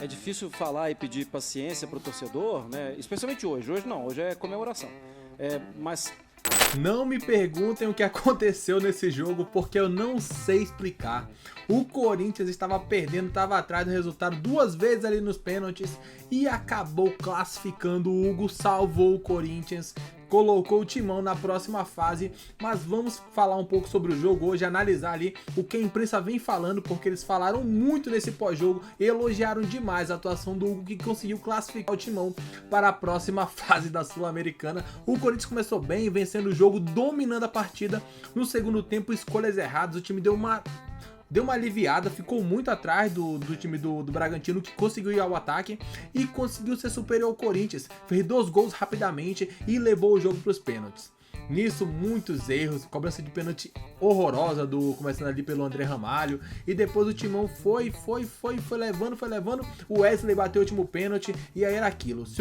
é difícil falar e pedir paciência para o torcedor, né? Especialmente hoje. Hoje não, hoje é comemoração. Mas Não me perguntem o que aconteceu nesse jogo, porque eu não sei explicar. O Corinthians estava perdendo, estava atrás do resultado 2 vezes ali nos pênaltis e acabou classificando. O Hugo salvou o Corinthians, colocou o Timão na próxima fase. Mas vamos falar um pouco sobre o jogo hoje, analisar ali o que a imprensa vem falando, porque eles falaram muito nesse pós-jogo, elogiaram demais a atuação do Hugo, que conseguiu classificar o Timão para a próxima fase da Sul-Americana. O Corinthians começou bem, vencendo o jogo, dominando a partida. No segundo tempo, escolhas erradas, o time deu uma aliviada, ficou muito atrás do time do Bragantino, que conseguiu ir ao ataque e conseguiu ser superior ao Corinthians. Fez 2 gols rapidamente e levou o jogo para os pênaltis. Nisso, muitos erros, cobrança de pênalti horrorosa, começando ali pelo André Ramalho, e depois o Timão foi levando, o Wesley bateu o último pênalti, e aí era aquilo, se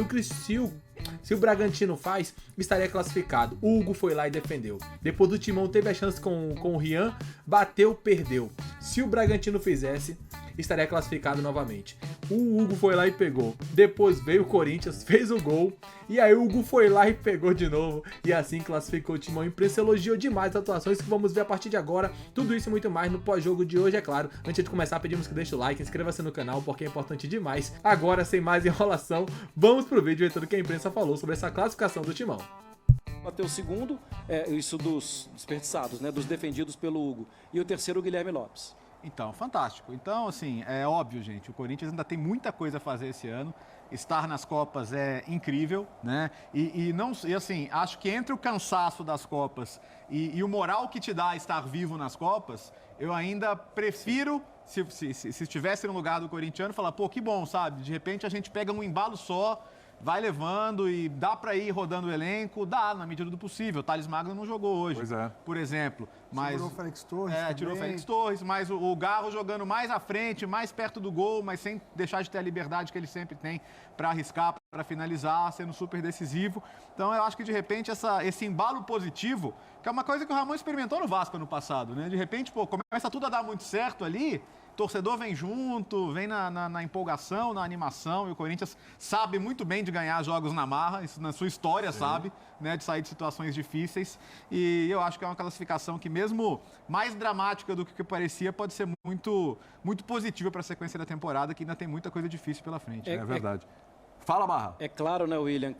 o Bragantino faz, estaria classificado. O Hugo foi lá e defendeu. Depois o Timão teve a chance com o Rian, bateu, perdeu. Se o Bragantino fizesse, estaria classificado novamente. O Hugo foi lá e pegou. Depois veio o Corinthians, fez o gol, e aí o Hugo foi lá e pegou de novo, e assim classificou o Timão. A imprensa elogiou demais as atuações que vamos ver a partir de agora. Tudo isso e muito mais no pós-jogo de hoje, é claro. Antes de começar, pedimos que deixe o like, inscreva-se no canal, porque é importante demais. Agora, sem mais enrolação, vamos pro vídeo ver tudo que a imprensa falou sobre essa classificação do Timão. bateu o segundo, isso dos desperdiçados, né? Dos defendidos pelo Hugo. E o terceiro, o Guilherme Lopes. Então, fantástico. Então, assim, é óbvio, gente, o Corinthians ainda tem muita coisa a fazer esse ano. Estar nas Copas é incrível, né? E assim, acho que entre o cansaço das Copas e o moral que te dá estar vivo nas Copas, eu ainda prefiro, se estivesse no lugar do corintiano, falar, pô, que bom, sabe? De repente a gente pega um embalo só, vai levando e dá para ir rodando o elenco, dá, na medida do possível. O Thales Magno não jogou hoje, por exemplo. Mas tirou o Félix Torres tirou o Félix Torres, mas o Garro jogando mais à frente, mais perto do gol, mas sem deixar de ter a liberdade que ele sempre tem para arriscar, para finalizar, sendo super decisivo. Então eu acho que de repente esse embalo positivo, que é uma coisa que o Ramon experimentou no Vasco ano passado, né? De repente, pô, começa tudo a dar muito certo ali, torcedor vem junto, vem na empolgação, na animação, e o Corinthians sabe muito bem de ganhar jogos na marra, isso na sua história, sabe, né, de sair de situações difíceis, e eu acho que é uma classificação que mesmo mais dramática do que parecia, pode ser muito, muito positiva para a sequência da temporada, que ainda tem muita coisa difícil pela frente. É verdade. Fala, Barra. É claro, né, William,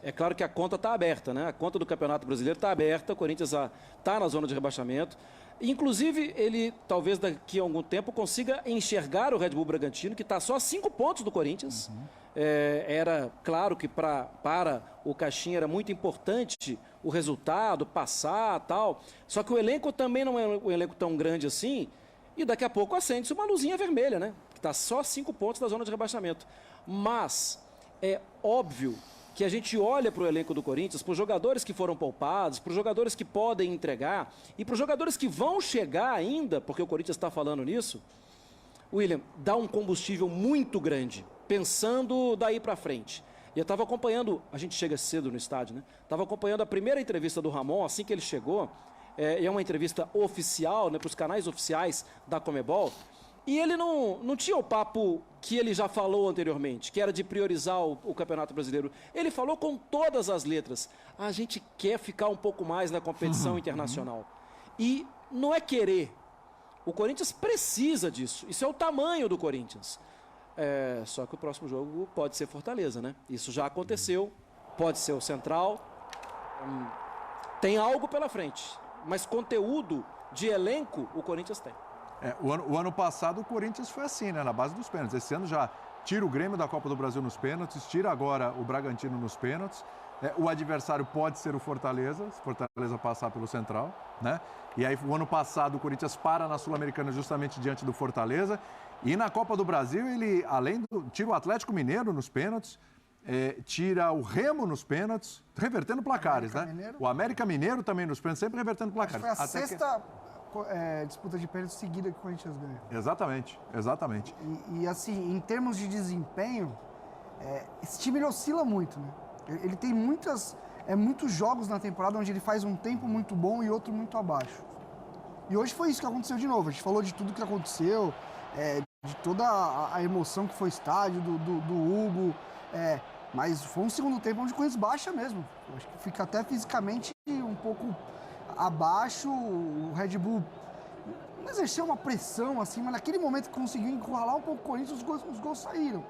é claro que a conta está aberta, né? A conta do Campeonato Brasileiro está aberta, o Corinthians está na zona de rebaixamento. Inclusive, ele talvez daqui a algum tempo consiga enxergar o Red Bull Bragantino, que está só a 5 pontos do Corinthians. Era claro que para o Caixinha era muito importante o resultado, passar tal. Só que o elenco também não é um elenco tão grande assim. E daqui a pouco acende-se uma luzinha vermelha, né? Que está só a 5 pontos da zona de rebaixamento. Mas é óbvio que a gente olha para o elenco do Corinthians, para os jogadores que foram poupados, para os jogadores que podem entregar e para os jogadores que vão chegar ainda, porque o Corinthians está falando nisso, William, dá um combustível muito grande, pensando daí para frente. E eu estava acompanhando, a gente chega cedo no estádio, né? Estava acompanhando a primeira entrevista do Ramon, assim que ele chegou, é uma entrevista oficial, né, para os canais oficiais da Conmebol. E ele não tinha o papo que ele já falou anteriormente, que era de priorizar o Campeonato Brasileiro. Ele falou com todas as letras. A gente quer ficar um pouco mais na competição internacional. E não é querer. O Corinthians precisa disso. Isso é o tamanho do Corinthians. Só que o próximo jogo pode ser Fortaleza, né? Isso já aconteceu. Pode ser o Central. Tem algo pela frente. Mas conteúdo de elenco o Corinthians tem. O ano passado o Corinthians foi assim, né? Na base dos pênaltis. Esse ano já tira o Grêmio da Copa do Brasil nos pênaltis, tira agora o Bragantino nos pênaltis. O adversário pode ser o Fortaleza, se o Fortaleza passar pelo Central, né? E aí o ano passado o Corinthians para na Sul-Americana justamente diante do Fortaleza. E na Copa do Brasil ele, tira o Atlético Mineiro nos pênaltis, tira o Remo nos pênaltis, revertendo placares, né? O América Mineiro também nos pênaltis, sempre revertendo placares. Foi a sexta disputa de pênalti seguida que o Corinthians ganha. Exatamente. E assim, em termos de desempenho, esse time ele oscila muito, né? Ele tem muitos jogos na temporada onde ele faz um tempo muito bom e outro muito abaixo. E hoje foi isso que aconteceu de novo. A gente falou de tudo que aconteceu, de toda a emoção que foi o estádio, do Hugo, mas foi um segundo tempo onde o Corinthians baixa mesmo. Eu acho que fica até fisicamente um pouco abaixo, o Red Bull não exerceu uma pressão assim, mas naquele momento que conseguiu encurralar um pouco o Corinthians, os gols saíram.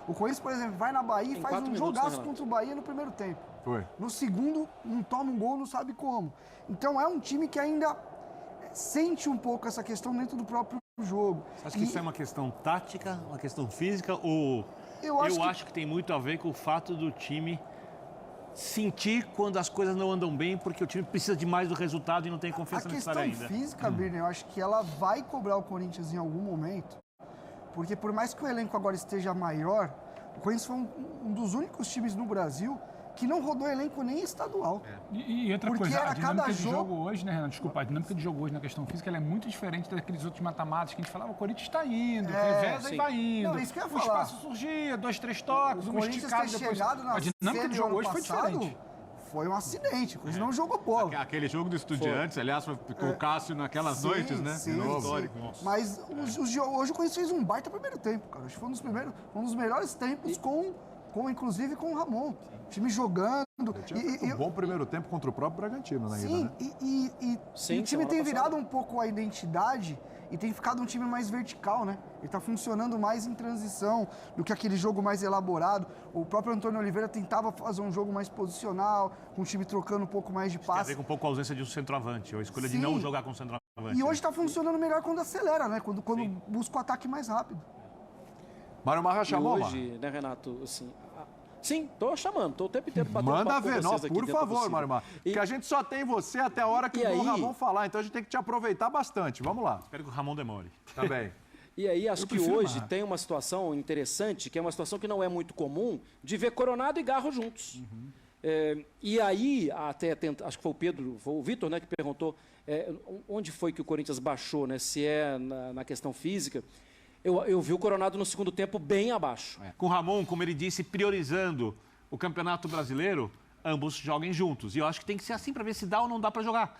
O Corinthians, por exemplo, vai na Bahia e faz um jogaço contra o Bahia no primeiro tempo. Foi. No segundo, não toma um gol, não sabe como. Então é um time que ainda sente um pouco essa questão dentro do próprio jogo. Você acha que isso é uma questão tática, uma questão física, ou eu acho que tem muito a ver com o fato do time sentir quando as coisas não andam bem, porque o time precisa de mais do resultado e não tem confiança necessária ainda? A questão física, Birner, eu acho que ela vai cobrar o Corinthians em algum momento, porque por mais que o elenco agora esteja maior, o Corinthians foi um dos únicos times no Brasil que não rodou elenco nem estadual. E outra Porque coisa, era a dinâmica cada de jogo hoje, né, Renan? Desculpa, a dinâmica de jogo hoje na questão física ela é muito diferente daqueles outros mata-matas que a gente falava, o Corinthians está indo, reveza e vai indo. Não, isso que eu ia o falar. espaço surgia, 2, 3 toques, uma Corinthians esticada ter depois. chegado na A dinâmica de jogo hoje foi passado, diferente. Foi um acidente, o Corinthians não jogou bola. Aquele jogo do Estudiantes, aliás, ficou o Cássio naquelas noites, né? Sim, Histórico. Mas hoje o Corinthians fez um baita primeiro tempo, cara. Acho que foi um dos melhores tempos, inclusive com o Ramon. O time jogando. Tinha feito um bom primeiro tempo contra o próprio Bragantino na ida, né? E o time tem virado um pouco a identidade e tem ficado um time mais vertical, né? Ele tá funcionando mais em transição do que aquele jogo mais elaborado. O próprio Antônio Oliveira tentava fazer um jogo mais posicional, com o time trocando um pouco mais de passe. Tem a ver com um pouco a ausência de um centroavante, ou a escolha de não jogar com centroavante. E hoje tá funcionando melhor quando acelera, né? Quando busca o ataque mais rápido. Mário Marra chamou, hoje, né, Renato, assim... Sim, tô chamando, tô o tempo inteiro batendo Manda papo com ver, vocês não, aqui por dentro favor, do Mário Marra. Porque a gente só tem você até a hora que o Ramon falar, então a gente tem que te aproveitar bastante. Vamos lá. Espero que o Ramon demore. Tá bem. E aí, acho que hoje tem uma situação interessante, que é uma situação que não é muito comum, de ver Coronado e Garro juntos. E aí, acho que foi o Pedro, foi o Vitor, né, que perguntou onde foi que o Corinthians baixou, né, se é na questão física. Eu vi o Coronado no segundo tempo bem abaixo. Com o Ramon, como ele disse, priorizando o Campeonato Brasileiro, ambos joguem juntos. E eu acho que tem que ser assim para ver se dá ou não dá para jogar.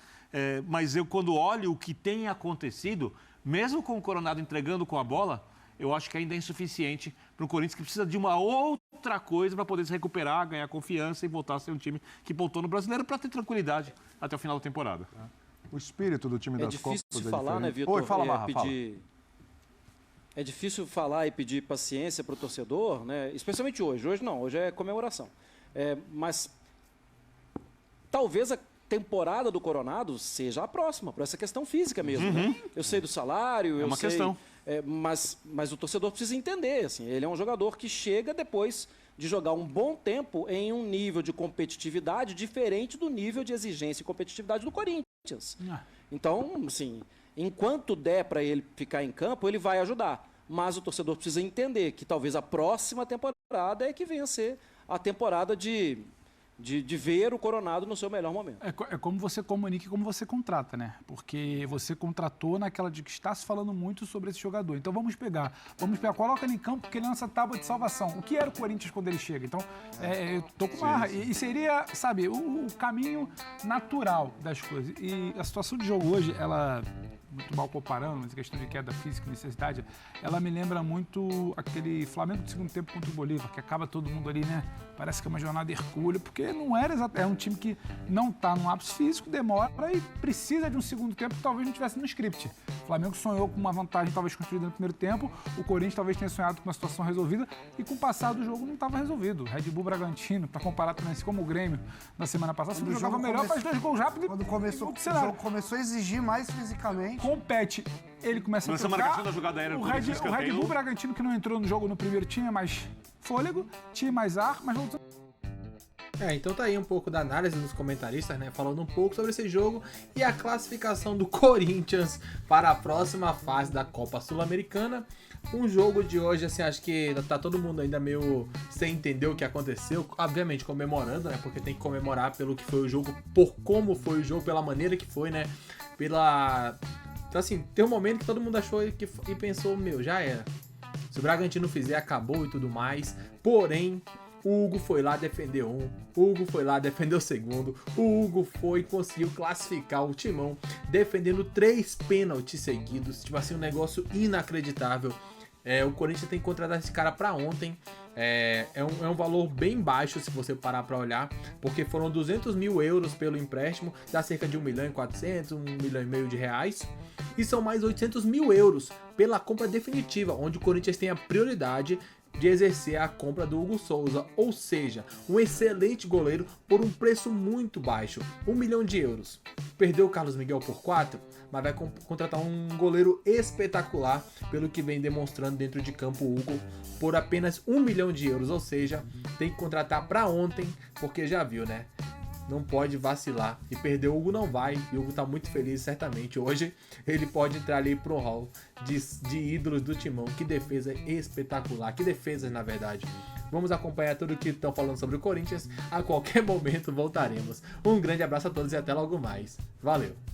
Mas eu, quando olho o que tem acontecido, mesmo com o Coronado entregando com a bola, eu acho que ainda é insuficiente para o Corinthians, que precisa de uma outra coisa para poder se recuperar, ganhar confiança e voltar a ser um time que pontou no Brasileiro para ter tranquilidade até o final da temporada. O espírito do time das Copas É difícil falar, né, Vitor? Oi, fala, Marra, fala. É difícil falar e pedir paciência para o torcedor, né? Especialmente hoje. Hoje não, hoje é comemoração. Mas talvez a temporada do Coronado seja a próxima, por essa questão física mesmo. Né? Eu sei do salário, uma questão. Mas o torcedor precisa entender. Assim, ele é um jogador que chega depois de jogar um bom tempo em um nível de competitividade diferente do nível de exigência e competitividade do Corinthians. Então, assim... Enquanto der para ele ficar em campo, ele vai ajudar. Mas o torcedor precisa entender que talvez a próxima temporada é que venha a ser a temporada de ver o Coronado no seu melhor momento. É como você comunica e como você contrata, né? Porque você contratou naquela de que está se falando muito sobre esse jogador. Então vamos pegar, coloca ele em campo porque ele é nossa tábua de salvação. O que era o Corinthians quando ele chega? Então, eu tô com Marra. E seria, sabe, o caminho natural das coisas. E a situação de jogo hoje, ela... muito mal comparando, mas a questão de queda física e necessidade, ela me lembra muito aquele Flamengo do segundo tempo contra o Bolívar, que acaba todo mundo ali, né? Parece que é uma jornada hercúlea, porque não era exatamente. É um time que não está no ápice físico, demora e precisa de um segundo tempo que talvez não tivesse no script. O Flamengo sonhou com uma vantagem talvez construída no primeiro tempo, o Corinthians talvez tenha sonhado com uma situação resolvida e com o passar do jogo não estava resolvido. Red Bull Bragantino, para comparar também assim como o Grêmio na semana passada, sempre jogava melhor, faz 2 gols rápido. Quando começou, o jogo começou a exigir mais fisicamente. Compete, ele começa a trocar. Marcação da jogada aérea o Red Bull Bragantino, que não entrou no jogo no primeiro, tinha mais fôlego, tinha mais ar, mas voltou. Então tá aí um pouco da análise dos comentaristas, né? Falando um pouco sobre esse jogo e a classificação do Corinthians para a próxima fase da Copa Sul-Americana. Um jogo de hoje, assim, acho que tá todo mundo ainda meio sem entender o que aconteceu. Obviamente comemorando, né? Porque tem que comemorar pelo que foi o jogo, por como foi o jogo, pela maneira que foi, né? Então, assim, tem um momento que todo mundo achou e pensou, já era. Se o Bragantino fizer, acabou e tudo mais. Porém, o Hugo foi lá defender o Hugo foi lá defender o segundo, o Hugo conseguiu classificar o Timão, defendendo 3 pênaltis seguidos, tipo assim, um negócio inacreditável. O Corinthians tem que contratar esse cara para ontem. É um valor bem baixo se você parar para olhar, porque foram 200 mil euros pelo empréstimo, dá cerca de 1.400.000, 1,5 milhão de reais. E são mais 800 mil euros pela compra definitiva, onde o Corinthians tem a prioridade de exercer a compra do Hugo Souza, ou seja, um excelente goleiro por um preço muito baixo, 1 milhão de euros. Perdeu o Carlos Miguel por 4, mas vai contratar um goleiro espetacular, pelo que vem demonstrando dentro de campo o Hugo, por apenas 1 milhão de euros, ou seja, tem que contratar para ontem, porque já viu, né? Não pode vacilar. E perder o Hugo não vai. E o Hugo tá muito feliz, certamente. Hoje ele pode entrar ali pro hall de ídolos do Timão. Que defesa espetacular. Que defesas, na verdade. Vamos acompanhar tudo o que estão falando sobre o Corinthians. A qualquer momento voltaremos. Um grande abraço a todos e até logo mais. Valeu!